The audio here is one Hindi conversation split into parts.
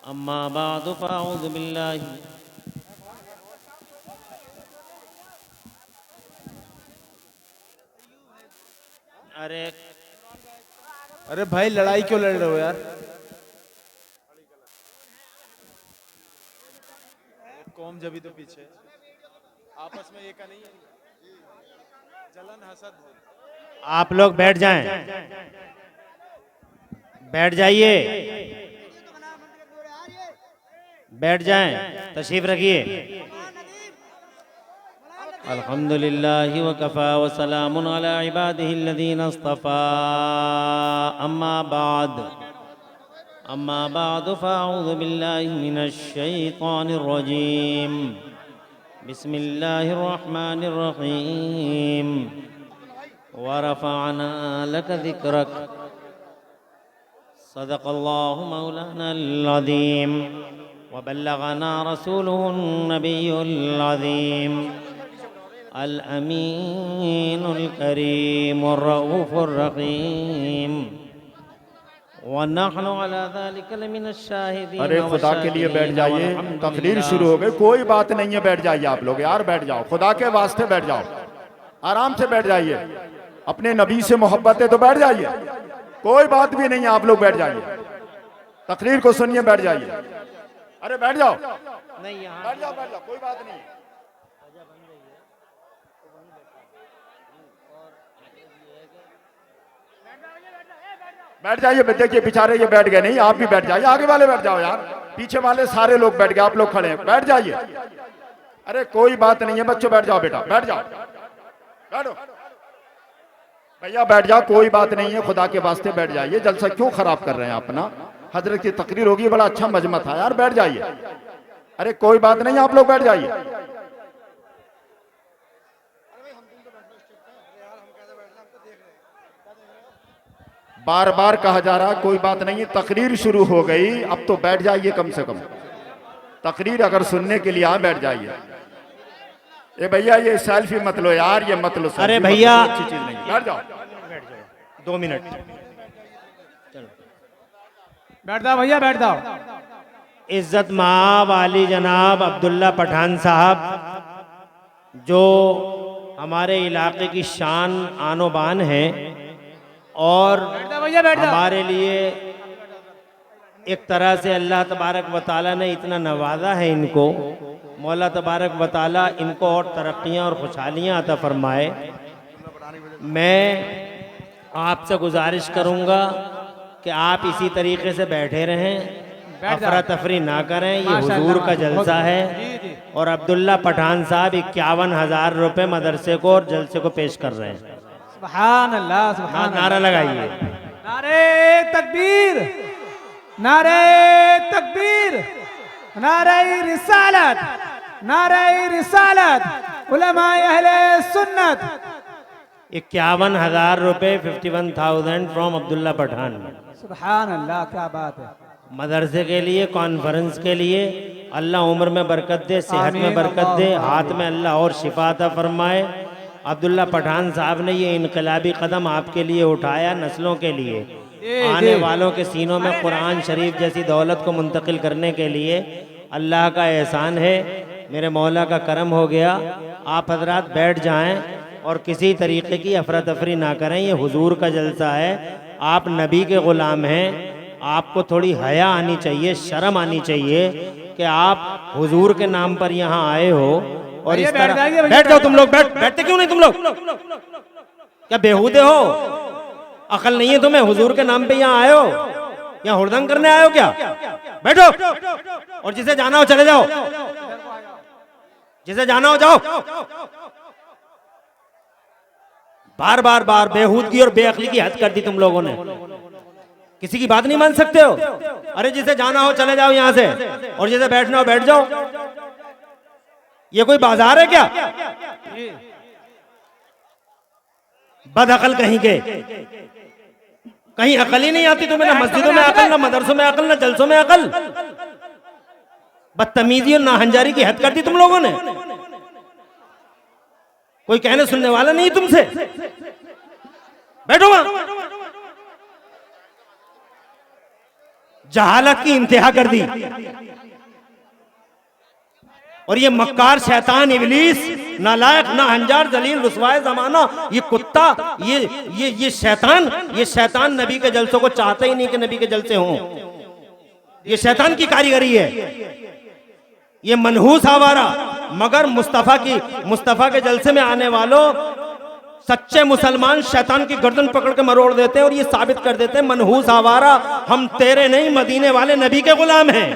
अम्मा बाद फ़अऊज़ु बिल्लाहि। अरे अरे भाई लड़ाई क्यों लड़ रहे हो यार? कौम जभी तो पीछे आपस में ये का नहीं है, जलन हसद है। आप लोग बैठ जाएं, बैठ जाइए, बैठ जाएं, तशरीफ रखिए। अल्हम्दुलिल्लाहि व कफ़ा व सलामुन अला इबादिहिल्लज़ीना इस्तफ़ा। अम्मा बाद फ़अऊज़ु बिल्लाहि मिनश शैतानिर रजीम। बिस्मिल्लाहिर रहमानिर रहीम। व रफ़अना लक ज़िक्रक। सदक़ल्लाहु मौलानल अज़ीम व बल्लगना रसूलुहुन नबियुल अज़ीम अल अमीनुल करीमुर रऊफ़ुर रहीम व नहनु अला ज़ालिका लमिनश शाहिदीन। अरे खुदा के लिए बैठ जाइए, तकरीर शुरू हो गई। कोई बात नहीं है, बैठ जाइए आप लोग यार, बैठ जाओ, खुदा के वास्ते बैठ जाओ, आराम से बैठ जाइए। अपने नबी से मोहब्बत है तो बैठ जाइए, कोई बात भी नहीं है, आप लोग बैठ जाइए, तकरीर को सुनिए, बैठ जाइए। अरे बैठ जाओ, नहीं यहाँ बैठ जाओ, बैठ जाओ, कोई बात नहीं है। बैठ जाइए, देखिए बेचारे ये बैठ गए, नहीं आप भी बैठ जाइए, आगे वाले बैठ जाओ यार, पीछे वाले सारे लोग बैठ गए, आप लोग खड़े हैं, बैठ जाइए। अरे कोई बात नहीं है बच्चों, बैठ जाओ बेटा, बैठ जाओ, बैठो भैया, बैठ जाओ, कोई बात नहीं है, खुदा के वास्ते बैठ जाइए। जलसा क्यों खराब कर रहे हैं अपना? हजरत की तकरीर होगी, बड़ा अच्छा मजमा था यार, बैठ जाइए। अरे कोई बात नहीं, आप लोग बैठ जाइए। बार बार कहा जा रहा, कोई बात नहीं है, तकरीर शुरू हो गई, अब तो बैठ जाइए, कम से कम तकरीर अगर सुनने के लिए आ, बैठ जाइए। ए भैया ये सेल्फी मत लो यार, ये मत लो, अरे भैया अच्छी चीज नहीं, बैठ जाओ, 2 मिनट। बैठ जाओ भैया, बैठ जाओ। इज्जत माब वाली जनाब अब्दुल्ला पठान साहब, जो हमारे इलाके की शान आनो बान है और हमारे लिए एक तरह से अल्लाह तबारक व तआला ने इतना नवाजा है इनको, मौला तबारक व तआला इनको और तरक्कियाँ और खुशहालियाँ अता फरमाए। मैं आपसे गुजारिश करूँगा कि आप इसी तरीके से बैठे रहें, अफरा तफरी ना करें, ये हुजूर का जलसा है। और अब्दुल्ला पठान साहब 51,000 रुपये मदरसे को और जलसे को पेश कर रहे हैं। सुभान अल्लाह, सुभान नारा लगाइए, नारे तकबीर, नारे तकबीर, नारे रिसालत, नारे रिसालत, उलमाए अहले सुन्नत। 51,000 रुपये, 51,000 फ्रॉम अब्दुल्ला पठान। सुभान अल्लाह, क्या बात है। मदरसे के लिए, कॉन्फ्रेंस के लिए अल्लाह उम्र में बरकत दे, सेहत में बरकत दे, हाथ में अल्लाह और शिफा अता फरमाए। अब्दुल्ला पठान साहब ने ये इनकलाबी कदम आपके लिए उठाया, नस्लों के लिए, आने वालों के सीनों में कुरान शरीफ जैसी दौलत को मुंतकिल करने के लिए अल्लाह का एहसान है, मेरे मौला का करम हो गया। आप हजरात बैठ जाएं और किसी तरीके की अफरा तफरी ना करें, ये हुजूर का जलसा है, आप नबी के ग़ुलाम हैं, आपको थोड़ी हया आनी चाहिए, शर्म आनी चाहिए कि आप हुजूर के नाम पर यहाँ आए हो। और इस तरह बैठ जाओ तुम लोग, बैठते क्यों नहीं तुम लोग? क्या बेहूदे हो? अकल नहीं है तुम्हें? हुजूर के नाम पे यहाँ आए हो, यहाँ हुड़दंग करने आए हो क्या? बैठो, और जिसे जाना हो चले जाओ, जिसे जाना हो जाओ। बार बार बेहूदगी और बेअक्ली की हद कर दी तुम लोगों ने, किसी की बात नहीं मान सकते हो। अरे जिसे जाना हो चले जाओ यहाँ से, और जिसे बैठना हो बैठ जाओ। ये कोई बाजार है क्या? बदअकल कहीं के, कहीं अकल ही नहीं आती तुम्हें, ना मस्जिदों में अकल, ना मदरसों में अकल, ना जलसों में अकल। बदतमीजी और नाहंजारी की हद कर दी तुम लोगों ने। कोई कहने सुनने वाला नहीं तुमसे। बैठो वहां, जहालत की इंतहा कर दी। और ये मक्कार शैतान इबलीस नालायक ना हंजार जलील रुसवाए जमाना, ये कुत्ता, ये शैतान नबी के जलसों को चाहता ही नहीं कि नबी के जलसे हों। ये शैतान की कारीगरी है, ये मनहूस आवारा। मगर मुस्तफा के जलसे में आने वालों सच्चे मुसलमान शैतान की गर्दन पकड़ के मरोड़ देते हैं और ये साबित कर देते हैं मनहूस आवारा, हम तेरे नहीं मदीने वाले नबी के गुलाम हैं।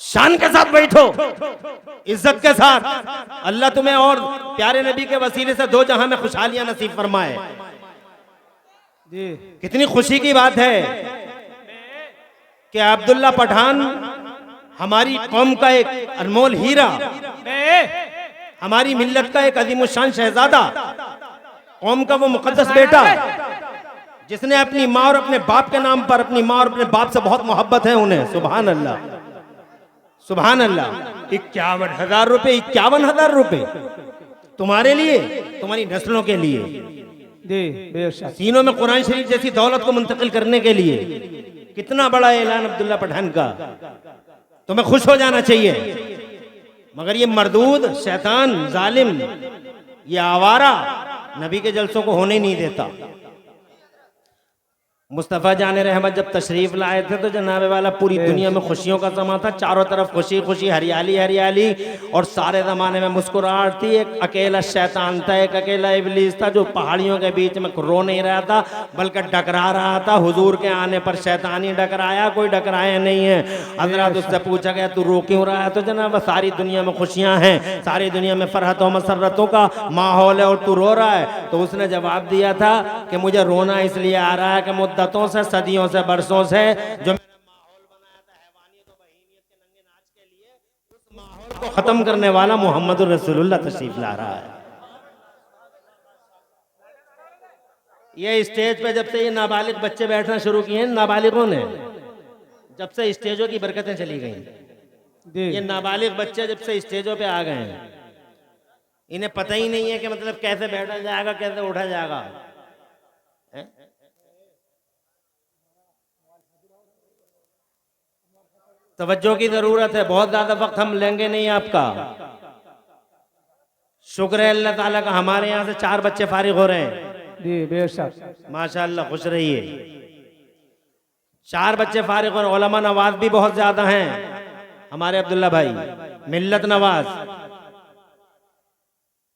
शान के साथ बैठो, इज्जत के साथ। अल्लाह तुम्हें और प्यारे नबी के वसीले से दो जहां में खुशहालियां नसीब फरमाए। कितनी खुशी की बात है कि अब्दुल्ला पठान हमारी कौम का एक अनमोल हीरा, हमारी मिल्लत का एक अजीमुशान शहजादा, कौम का वो मुकद्दस बेटा जिसने अपनी माँ और अपने बाप के नाम पर, अपनी माँ और अपने बाप से बहुत मोहब्बत है उन्हें। सुभान अल्लाह, सुभान अल्लाह। 51,000 रुपए, 51,000 रुपए तुम्हारे लिए, तुम्हारी नस्लों के लिए, सीनों में कुरान शरीफ जैसी दौलत को मुंतकिल करने के लिए। कितना बड़ा ऐलान अब्दुल्ला पठान का, तुम्हें खुश हो जाना चाहिए। मगर ये मरदूद शैतान जालिम, ये आवारा नबी के जलसों को होने नहीं देता। मुस्तफ़ा जाने रहमत जब तशरीफ लाए थे तो जनाब वाला पूरी दुनिया में खुशियों का समा था। चारों तरफ खुशी खुशी, हरियाली हरियाली, और सारे ज़माने में मुस्कुराहट थी। एक अकेला शैतान था, एक अकेला इब्लीस था जो पहाड़ियों के बीच में रो नहीं रहा था बल्कि डकरा रहा था। हुजूर के आने पर शैतान ही डकराया, कोई डकराया नहीं है। हज़रत उससे पूछा गया तू रो क्यों रहा है? तो जनाब सारी दुनिया में खुशियाँ हैं, सारी दुनिया में फरहतों मसरतों का माहौल है और तू रो रहा है। तो उसने जवाब दिया था कि मुझे रोना इसलिए आ रहा है कि मुद्दतों से, सदियों से, बरसों से जो मैंने माहौल बनाया था हैवानियत और बहीमियत के नंगे नाच के लिए, उस माहौल को खत्म करने वाला मोहम्मद रसूलुल्लाह तशरीफ ला रहा है। ये स्टेज पे जब से ये नाबालिग बच्चे बैठना शुरू किए हैं, नाबालिगों ने, जब से स्टेजों की बरकतें चली गई, ये नाबालिग बच्चे जब से स्टेजों पे आ गए हैं, इन्हें पता ही नहीं है कि मतलब कैसे बैठा जाएगा, कैसे उठा जाएगा। तवज्जो की जरूरत है, बहुत ज्यादा वक्त हम लेंगे नहीं आपका। शुक्र है अल्लाह ताला का, हमारे यहाँ से 4 बच्चे फारिग हो रहे हैं जी, बेशक माशाअल्लाह, खुश रहिए। 4 बच्चे फारिग हो रहे हैं। उलमा नवाज भी बहुत ज्यादा हैं हमारे अब्दुल्ला भाई, मिल्लत नवाज।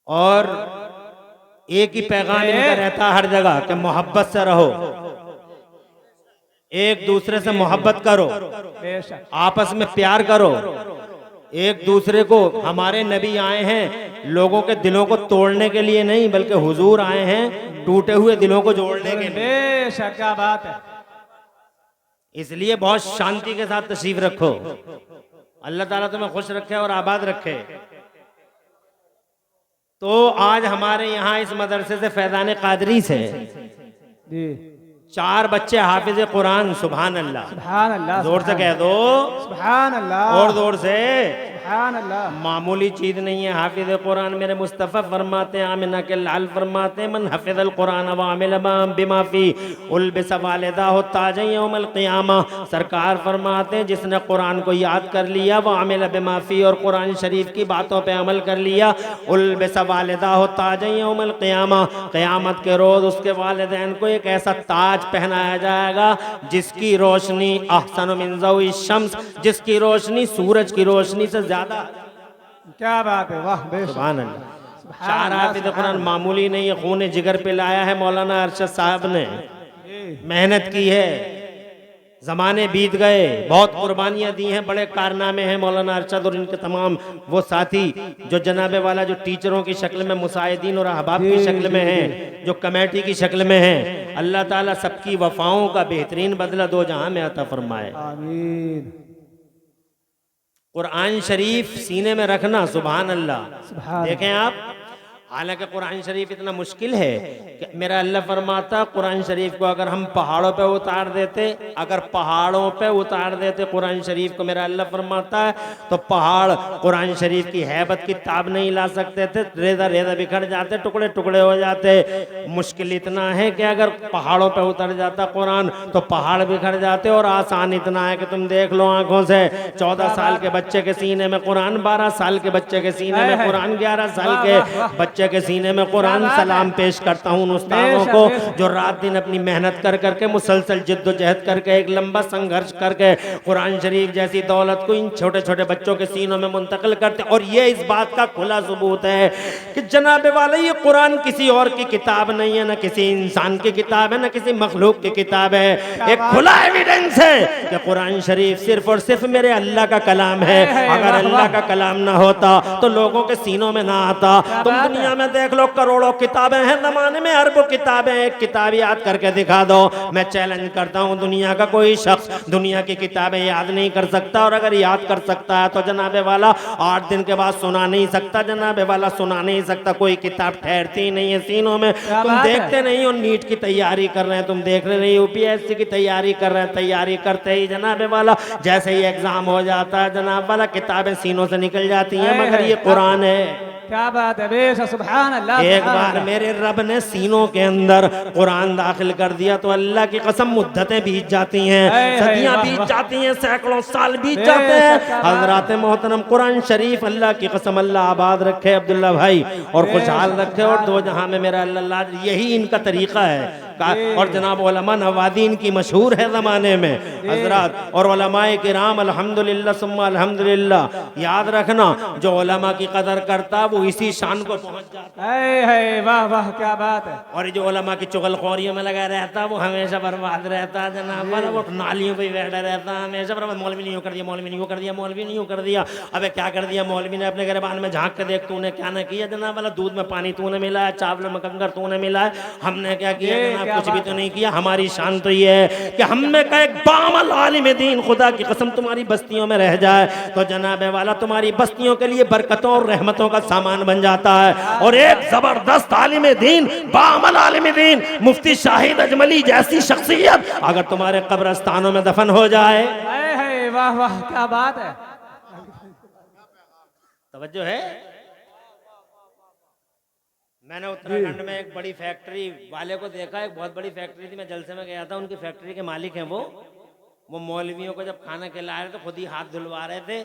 और एक ही पैगाम इनका रहता हर जगह कि मोहब्बत से रहो, एक दूसरे से मोहब्बत करो, आपस में प्यार करो एक दूसरे को। हमारे नबी आए हैं लोगों के दिलों को तोड़ने के लिए नहीं, बल्कि हुजूर आए हैं टूटे हुए दिलों को जोड़ने के लिए। क्या बात है। इसलिए बहुत शांति के साथ तशरीफ रखो। अल्लाह ताला तुम्हें खुश रखे और आबाद रखे। तो आज हमारे यहाँ इस मदरसे से फैजान कादरी से 4 बच्चे हाफिज कुरान। सुभान अल्लाह, सुभान अल्लाह, जोर से कह दो सुभान अल्लाह, और जोर से सुभान अल्लाह। मामूली चीज नहीं है हाफिज कुरान। मेरे मुस्तफ़ा फरमाते हैं, आमिना के लाल फरमाते हैं, मन हफिज़ल कुरान व अमिल बिमा फी उल्बिस वालिदाहु ताज यौमल क़ियामा। सरकार फरमाते हैं जिसने कुरान को याद कर लिया, व अमिल बिमा फी, और कुरान शरीफ की बातों पे अमल कर लिया, उल्बिस वालिदाहु ताज यौमल क़ियामा, क़यामत के रोज उसके वालिदैन को एक ऐसा ताज पहनाया जाएगा जिसकी रोशनी अहसन मिन ज़ौइ शम्स, जिसकी रोशनी सूरज की रोशनी से ज्यादा। क्या बात है, वाह, सुभान अल्लाह। 4 हाफिज़ कुरान मामूली नहीं है, खून जिगर पे लाया है मौलाना अरशद साहब ने, मेहनत की है, जमाने बीत गए, बहुत कुर्बानियां दी हैं, बड़े कारनामे हैं मौलाना अरशद और इनके तमाम वो साथी जो जनाबे वाला जो टीचरों की शक्ल में, मुसाहिदीन और अहबाब की शक्ल में हैं, जो कमेटी की शक्ल में हैं। अल्लाह ताला सबकी वफाओं का बेहतरीन बदला दो जहां में अता फरमाए। आमीन। कुरान शरीफ सीने में रखना, सुभान अल्लाह। देखें आप, हालांकि कुरान शरीफ इतना मुश्किल है कि मेरा अल्लाह फरमाता कुरान शरीफ को अगर हम पहाड़ों पे उतार देते, अगर पहाड़ों पे उतार देते कुरान शरीफ को, मेरा अल्लाह फरमाता है तो पहाड़ कुरान शरीफ की हैबत की ताब नहीं ला सकते थे, रेजा रेजा बिखर जाते, टुकड़े टुकड़े हो जाते। मुश्किल इतना है कि अगर पहाड़ों पे उतर जाता कुरान तो पहाड़ बिखर जाते, और आसान इतना है कि तुम देख लो आंखों से, 14 साल के बच्चे के सीने में कुरान, 12 साल के बच्चे के सीने में कुरान, 11 साल के बच्चे के सीने में कुरान। सलाम पेश करता हूँ उन उस्तादों को जो रात दिन अपनी मेहनत कर करके, मुसलसल जिद्दोजहद करके, एक लंबा संघर्ष करके कुरान शरीफ जैसी दौलत को इन छोटे छोटे बच्चों के सीनों में मुंतकिल करते। और ये इस बात का खुला सबूत है कि जनाब वाले ये कुरान किसी और की किताब नहीं है, ना किसी इंसान की किताब है, ना किसी मखलूक की किताब है। एक खुला एविडेंस है कि कुरान शरीफ सिर्फ और सिर्फ मेरे अल्लाह का कलाम है। अगर अल्लाह का कलाम ना होता तो लोगों के सीनों में ना आता। तुम दुनिया में देख लो, करोड़ों किताबें हैं जमाने में, अरबों किताबें, एक किताब याद करके दिखा दो। मैं चैलेंज करता हूं दुनिया का कोई शख्स दुनिया की किताबें याद नहीं कर सकता, और अगर याद कर सकता है तो जनाबे वाला 8 दिन के बाद सुना नहीं सकता, जनाबे वाला सुना नहीं सकता। कोई किताब ठहरती नहीं है सीनों में। तुम देखते नहीं हो नीट की तैयारी कर रहे हैं, तुम देख रहे नहीं यूपीएससी की तैयारी कर रहे हैं, तैयारी करते ही जनाबे वाला जैसे ही एग्जाम हो जाता है जनाब वाला किताबें सीनों से निकल जाती हैं। मगर ये कुरान है। क्या बात है, बेशक सुभान अल्लाह। एक बार मेरे रब ने सीनों के अंदर कुरान दाखिल कर दिया तो अल्लाह की कसम मुद्दतें बीत जाती हैं, सदियां बीत जाती हैं, सैकड़ों साल बीत जाते हैं। हजरात मोहतरम कुरान शरीफ अल्लाह की कसम अल्लाह आबाद रखे अब्दुल्ला भाई, और खुशहाल रखे, और दो जहां में मेरा अल्लाह, यही इनका तरीका है। और जनाब उलमा नवादीन की मशहूर है ज़माने में हजरत, और उलमाए किराम अल्हम्दुलिल्लाह सुम्मा अल्हम्दुलिल्लाह। याद रखना जो उलमा की कदर करता वो इसी शान को पहुंच जाता है। वाह वाह क्या बात है। और जो उलमा की चुगलखोरियों में लगा रहता वो हमेशा बर्बाद रहता जनाब वाला, वो नालियों पे बैठा रहता हमेशा बर्बाद। मौलवी नहीं कर दिया, मौलवी नहीं कर दिया, मौलवी नहीं कर दिया। अबे क्या कर दिया मौलवी ने? अपने गिरबान में झांक के देख तूने क्या ना किया जनाब वाला। दूध में पानी तूने मिलाया, चावल में कंकर तूने मिलाया, हमने क्या किया जनाब? कुछ भी तो नहीं किया। हमारी शान तो ये है कि हमने कहा एक बामल आलिम दीन खुदा की कसम तुम्हारी बस्तियों में रह जाए तो जनाब वाला तुम्हारी बस्तियों के लिए बरकतों और रहमतों का सामान बन जाता है। और एक जबरदस्त आलिम दीन, बामल आलिम दीन, मुफ्ती शाहिद अजमली जैसी शख्सियत अगर तुम्हारे कब्रस्तानों में दफन हो जाए, वाह वाह क्या बात है। तवज्जो है। मैंने उत्तराखंड में एक बड़ी फैक्ट्री वाले को देखा, एक बहुत बड़ी फैक्ट्री थी, मैं जलसे में गया था। उनकी फैक्ट्री के मालिक हैं वो मौलवियों को जब खाना खिला रहे तो खुद ही हाथ धुलवा रहे थे।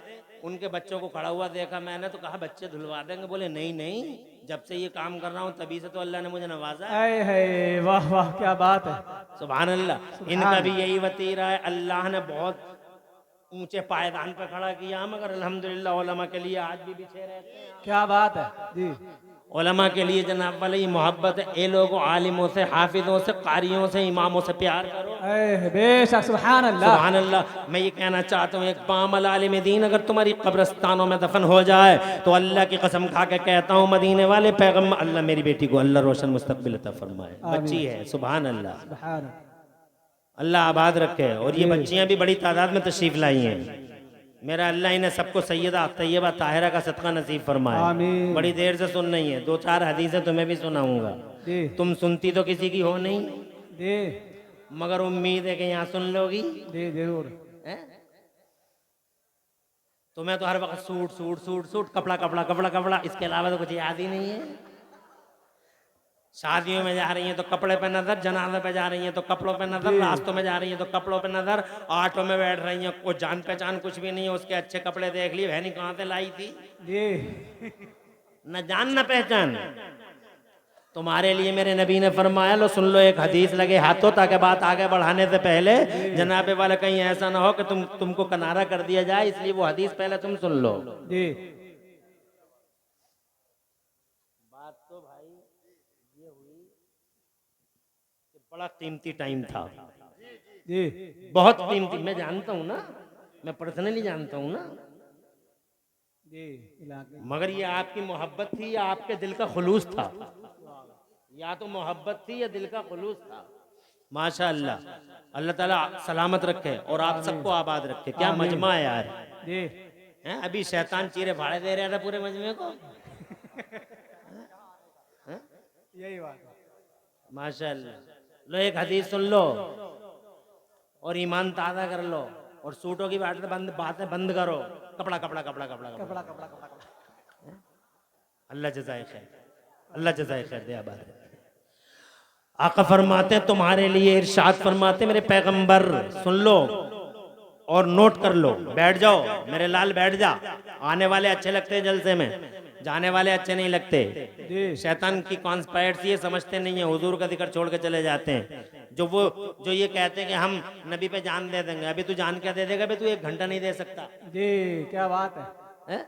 उनके बच्चों को खड़ा हुआ देखा मैंने तो कहा बच्चे धुलवा देंगे? बोले नहीं नहीं, जब से ये काम कर रहा हूँ तभी से तो अल्लाह ने मुझे नवाजा है। वाह वाह क्या बात है, सुभान अल्लाह। इनका भी यही वतीरा है, अल्लाह ने बहुत ऊंचे पायदान पे खड़ा किया, मगर अल्हम्दुलिल्लाह उलमा के लिए आज भी बिछे रहते हैं। क्या बात है जी। उलमा के लिए जनाब वाले ये मोहब्बत है। ए लोगों आलिमों से, हाफिजों से, कारियों से, इमामों से प्यार करो। बेशक सुभान अल्लाह सुभान अल्लाह। मैं ये कहना चाहता हूँ एक बामल आलिम दीन अगर तुम्हारी कब्रस्तानों में दफन हो जाए तो अल्लाह की कसम खा के कहता हूँ मदीने वाले पैगम्बर, अल्लाह मेरी बेटी को अल्लाह रोशन मुस्तकबिल अता फरमाए। बच्ची है, सुभान अल्लाह, अल्लाह आबाद रखे। और ये बच्चियां भी बड़ी तादाद में तशरीफ लाई हैं। मेरा अल्लाह इन्हें सबको सैयदा तैयबा ताहिरा का सदका नसीब फरमाए। बड़ी देर से सुन नहीं है, 2-4 हदीसें तुम्हें भी सुनाऊंगा। तुम सुनती तो किसी की हो नहीं, मगर उम्मीद है कि यहाँ सुन लोगी जरूर। तुम्हें तो हर वक्त सूट सूट सूट सूट, कपड़ा कपड़ा कपड़ा कपड़ा, इसके अलावा तो कुछ याद ही नहीं है। शादियों में जा रही हैं तो कपड़े पे नजर, जनाजे पे जा रही हैं तो कपड़ों पे नजर, रास्तों में जा रही हैं तो कपड़ों पे नजर, ऑटो में बैठ रही हैं कोई जान पहचान कुछ भी नहीं है, उसके अच्छे कपड़े देख लिए, बहनी कहाँ से लाई थी, न जान न पहचान। तुम्हारे लिए मेरे नबी ने फरमाया, लो सुन लो एक हदीस लगे हाथों, ताकि बात आगे बढ़ाने से पहले जनाबे वाला कहीं ऐसा ना हो कि तुमको किनारा कर दिया जाए, इसलिए वो हदीस पहले तुम सुन लो। बात तो भाई ये हुई कि बड़ा कीमती टाइम था जी, बहुत कीमती। मैं जानता हूँ ना, मैं पर्सनली जानता हूँ ना जी, मगर ये आपकी मोहब्बत थी या आपके दिल का खुलूस था? या तो मोहब्बत थी या दिल का खुलूस था। माशा अल्लाह, अल्लाह ताला सलामत रखे और आप सबको आबाद रखे। क्या मजमा है यार हैं? अभी शैतान चीरे भाड़े दे रहा था पूरे मजमे को। यही बात है। माशाल्लाह। लो एक हदीस सुन लो और ईमान ताज़ा कर लो और सूटों की बातें बंद करो। कपड़ा कपड़ा कपड़ा कपड़ा कपड़ा कपड़ा कपड़ा कपड़ा कपड़ा। अल्लाह जज़ाए खैर, अल्लाह जज़ाए खैर दे आबाद। आका फरमाते हैं तुम्हारे लिए इरशाद फरमाते मेरे पैगंबर, सुन लो और नोट कर लो। बैठ जाओ मेरे लाल, बैठ जा। आने वाले अच्छे लगते हैं जलसे में, जाने वाले अच्छे नहीं लगते। जी। शैतान की कॉन्स्पायरेसी ये समझते नहीं है, हुजूर का जिक्र छोड़ के चले जाते हैं। जो ये कहते हैं कि हम नबी पे जान दे देंगे, अभी तू जान क्या दे देगा? अभी तू 1 घंटा नहीं दे सकता। जी क्या बात है। हैं?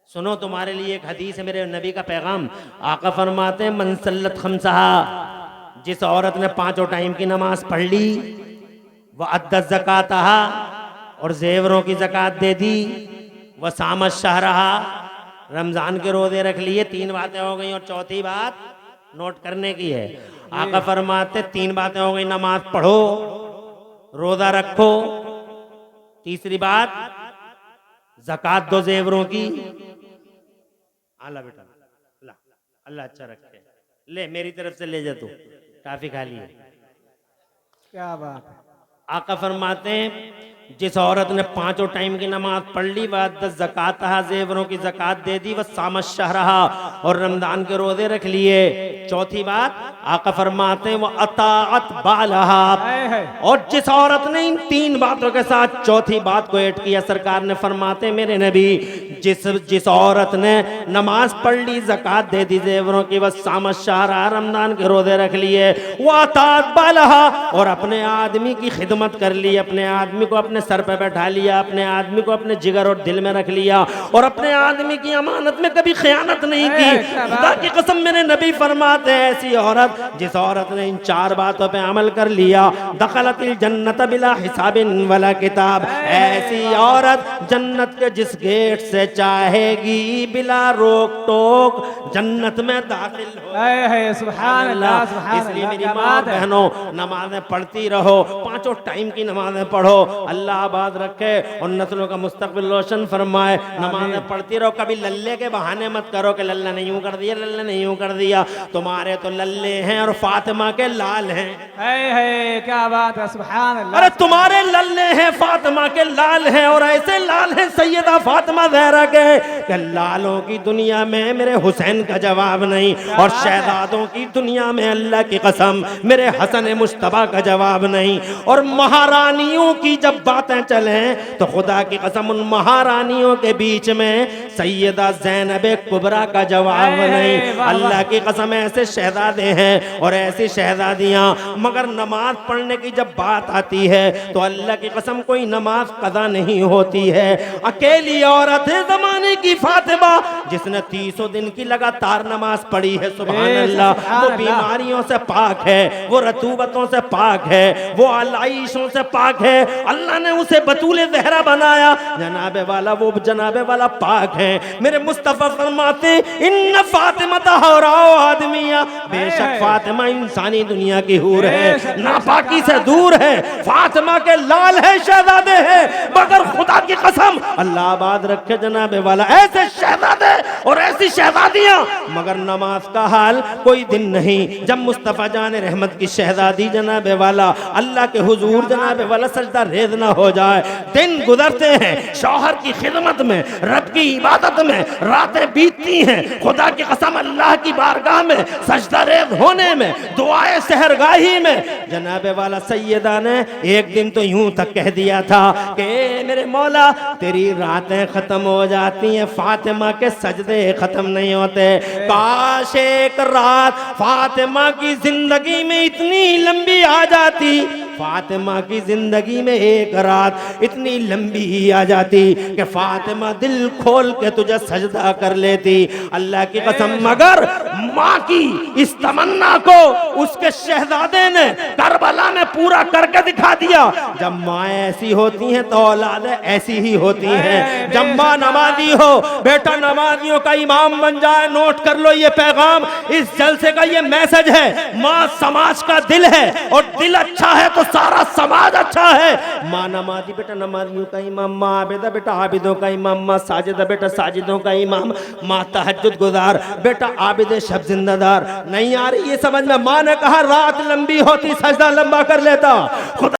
सुनो तुम्हारे लिए एक हदीस है, मेरे नबी का पैगाम। आका फरमाते हैं मन सल्लत खमसहा, जिस औरत ने 5 टाइम की नमाज पढ़ ली, वह अद्दत ज़कातहा और जेवरों की ज़कात दे दी, वह सामत शहरहा रमजान के रोजे रख लिए। 3 बातें हो गई और चौथी बात नोट करने की है। आका फरमाते 3 बातें हो गई, नमाज पढ़ो, रोजा रखो, तीसरी बात ज़कात दो जेवरों की। आला बेटा, अल्लाह अल्लाह अच्छा रखे। ले मेरी तरफ से ले जा, तू काफी खा लिए। क्या बात है। आका फरमाते हैं जिस औरत ने 5 टाइम की नमाज पढ़ ली, वह ज़कात जेवरों की ज़कात दे दी, वह सामत शहरहा और रमजान के रोजे रख लिए। चौथी बात आका फरमाते हैं वह अताअत बालहा, और जिस औरत ने इन 3 बातों के साथ चौथी बात को ऐड किया, सरकार ने फरमाते मेरे नबी जिस औरत ने नमाज पढ़ ली, ज़कात दे दी जेवरों की, वह सामत शहरहा रमजान के रोजे रख लिए, वह अताअत बालहा और अपने आदमी की खिदमत कर ली, अपने आदमी को अपने सर पे बैठा लिया, अपने आदमी को अपने जिगर और दिल में रख लिया और अपने आदमी की अमानत में कभी खयानत नहीं की। खुदा की कसम मेरे नबी फरमाते हैं ऐसी औरत, जिस औरत ने इन 4 बातों पे अमल कर लिया, दखलतिल जन्नत बिला हिसाबिन वला किताब, ऐसी औरत जन्नत के जिस गेट से चाहेगी बिला रोक टोक जन्नत में दाखिल हो। सुभान अल्लाह, सुभान इसलिए अल्लाह, मेरी क्या माँ बात है। बहनों नमाजें पढ़ती रहो, 5 टाइम की नमाजें पढ़ो, अल्लाह आबाद रखे और नस्लों का मुस्तकबिल रोशन फरमाए। नमाजें पढ़ती रहो, कभी लल्ले के बहाने मत करो कि लल्ला ने यूं कर दिया, लल्ला ने यूं कर दिया। तुम्हारे तो लल्ले हैं और फातिमा के लाल हैं। है क्या बात है। सुभान अल्लाह। अरे तुम्हारे लल्ले हैं, फातिमा के लाल हैं, और ऐसे लाल हैं सैयदा फातिमा ज़हरा के कि लालों की दुनिया में मेरे हुसैन का जवाब नहीं, और शहजादों की दुनिया में अल्लाह की कसम मेरे हसन मुश्तबा का जवाब नहीं। और महारानियों की जब बातें चलें तो खुदा की कसम उन महारानियों के बीच में सैयदा ज़ैनब कुबरा का जवाब नहीं। अल्लाह की कसम ऐसे शहजादे हैं और ऐसी शहजादियां, मगर नमाज पढ़ने की जब बात आती है तो अल्लाह की कसम कोई नमाज कदा नहीं होती है। अकेली औरत है ज़माने की फातिमा, जिसने 30 दिन की लगातार नमाज पढ़ी है। सुभान अल्लाह। वो बीमारियों से पाक है, वो रतूबतों से पाक है, वो आलाइशों से पाक है। अल्लाह ने उसे बतूले ज़हरा बनाया, जनाबे वाला वो जनाबे वाला पाक है। मेरे मुस्तफ़ा फरमाते इन्न फातिमा तहराओ आदमिया, बेशक फातिमा इंसानी दुनिया की हूर है, नापाकी से दूर है, फातिमा के लाल है, शहजादे है। मगर खुदा की कसम अल्लाह आबाद रखे जनाबे वाला, ऐसे शहजादे और ऐसी शहजादियां, मगर नमाज का हाल कोई दिन नहीं जब मुस्तफ़ा जान रहमत की शहजादी जनाबे वाला अल्लाह के हुजूर जनाबे वाला सजदा रेज़ ना हो जाए। दिन गुजरते हैं शौहर की खिदमत में, रब की इबादत में, रातें बीतती हैं खुदा की कसम अल्लाह की बारगाह में सजदा रेज़ होने में, दुआए सहरगाही में। जनाबे वाला सैयदा ने एक दिन तो यूं तक कह दिया था कि मेरे मौला तेरी रातें खत्म हो जाती हैं, फातिमा के सजदे खत्म नहीं होते। काश एक रात फातिमा की जिंदगी में इतनी लंबी आ जाती, फातिमा की जिंदगी में एक रात इतनी लंबी ही आ जाती कि फातिमा दिल खोल के तुझे सजदा कर लेती। अल्लाह की कसम, मगर माँ की इस तमन्ना को उसके शहजादे ने करबला में पूरा करके दिखा दिया। जब माँ ऐसी होती हैं तो औलाद ऐसी ही होती हैं। जब माँ नमाजी हो, बेटा नमाजियों का इमाम बन जाए। नोट कर लो ये पैगाम, इस जलसे का ये मैसेज है। माँ समाज का दिल है और दिल अच्छा है तो सारा समाज अच्छा है। माँ नमाजी बेटा नमाजियों का इमाम, माँ आबिदा बेटा आबिदों का इमाम, माँ साजिदा बेटा साजिदों का इमाम, माँ तहज्जुद गुजार बेटा आबिद शब जिंदादार। नहीं आ रही ये समझ में? माँ ने कहा रात लंबी होती सजदा लंबा कर लेता। खुदा